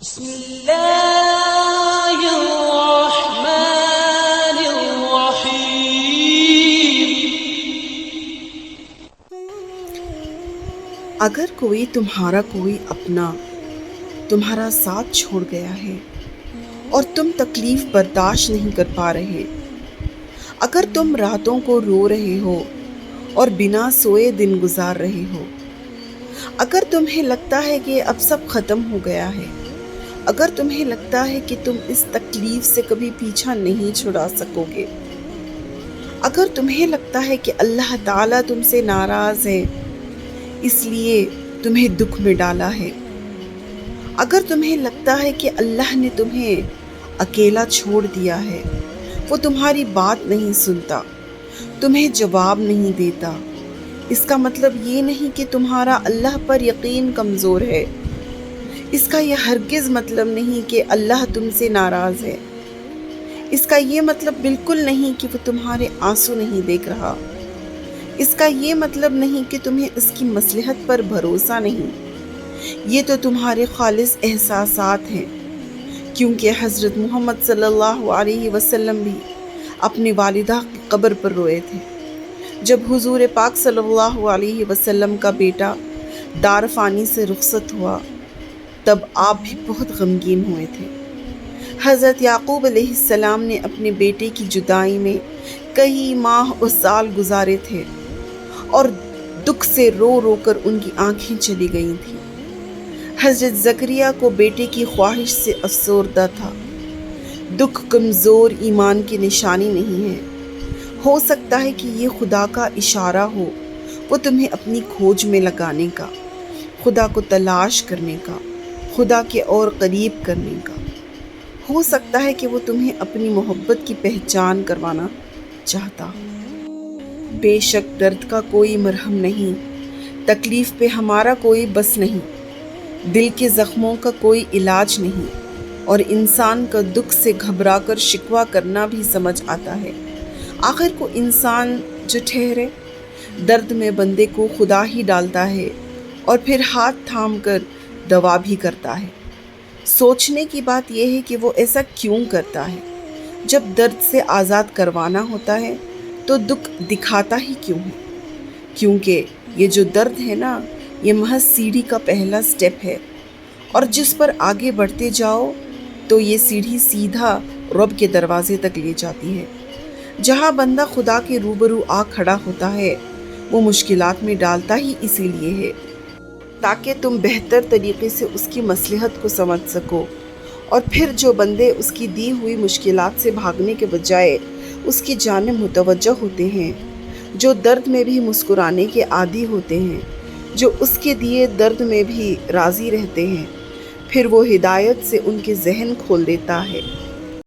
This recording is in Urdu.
بسم اللہ الرحمن الرحیم۔ اگر کوئی اپنا تمہارا ساتھ چھوڑ گیا ہے اور تم تکلیف برداشت نہیں کر پا رہے، اگر تم راتوں کو رو رہے ہو اور بنا سوئے دن گزار رہے ہو، اگر تمہیں لگتا ہے کہ اب سب ختم ہو گیا ہے، اگر تمہیں لگتا ہے کہ تم اس تکلیف سے کبھی پیچھا نہیں چھڑا سکو گے، اگر تمہیں لگتا ہے کہ اللہ تعالیٰ تم سے ناراض ہے اس لیے تمہیں دکھ میں ڈالا ہے، اگر تمہیں لگتا ہے کہ اللہ نے تمہیں اکیلا چھوڑ دیا ہے، وہ تمہاری بات نہیں سنتا، تمہیں جواب نہیں دیتا، اس کا مطلب یہ نہیں کہ تمہارا اللہ پر یقین کمزور ہے، اس کا یہ ہرگز مطلب نہیں کہ اللہ تم سے ناراض ہے، اس کا یہ مطلب بالکل نہیں کہ وہ تمہارے آنسو نہیں دیکھ رہا، اس کا یہ مطلب نہیں کہ تمہیں اس کی مصلحت پر بھروسہ نہیں، یہ تو تمہارے خالص احساسات ہیں، کیونکہ حضرت محمد صلی اللہ علیہ وسلم بھی اپنی والدہ کی قبر پر روئے تھے۔ جب حضور پاک صلی اللہ علیہ وسلم کا بیٹا دار فانی سے رخصت ہوا تب آپ بھی بہت غمگین ہوئے تھے۔ حضرت یعقوب علیہ السلام نے اپنے بیٹے کی جدائی میں کئی ماہ اور سال گزارے تھے اور دکھ سے رو رو کر ان کی آنکھیں چلی گئی تھیں۔ حضرت زکریا کو بیٹے کی خواہش سے افسردہ تھا۔ دکھ کمزور ایمان کی نشانی نہیں ہے، ہو سکتا ہے کہ یہ خدا کا اشارہ ہو، وہ تمہیں اپنی کھوج میں لگانے کا، خدا کو تلاش کرنے کا، خدا کے اور قریب کرنے کا۔ ہو سکتا ہے کہ وہ تمہیں اپنی محبت کی پہچان کروانا چاہتا ہو۔ بے شک درد کا کوئی مرہم نہیں، تکلیف پہ ہمارا کوئی بس نہیں، دل کے زخموں کا کوئی علاج نہیں، اور انسان کا دکھ سے گھبرا کر شکوہ کرنا بھی سمجھ آتا ہے۔ آخر کو انسان جو ٹھہرے، درد میں بندے کو خدا ہی ڈالتا ہے اور پھر ہاتھ تھام کر دوا بھی کرتا ہے۔ سوچنے کی بات یہ ہے کہ وہ ایسا کیوں کرتا ہے؟ جب درد سے آزاد کروانا ہوتا ہے تو دکھ دکھاتا ہی کیوں ہے؟ کیونکہ یہ جو درد ہے نا، یہ محض سیڑھی کا پہلا سٹیپ ہے، اور جس پر آگے بڑھتے جاؤ تو یہ سیڑھی سیدھا رب کے دروازے تک لے جاتی ہے۔ جہاں بندہ خدا کے روبرو آ کھڑا ہوتا ہے وہ مشکلات میں ڈالتا ہی اسی لیے ہے تاکہ تم بہتر طریقے سے اس کی مصلحت کو سمجھ سکو، اور پھر جو بندے اس کی دی ہوئی مشکلات سے بھاگنے کے بجائے اس کی جانب متوجہ ہوتے ہیں، جو درد میں بھی مسکرانے کے عادی ہوتے ہیں، جو اس کے دیے درد میں بھی راضی رہتے ہیں، پھر وہ ہدایت سے ان کے ذہن کھول دیتا ہے۔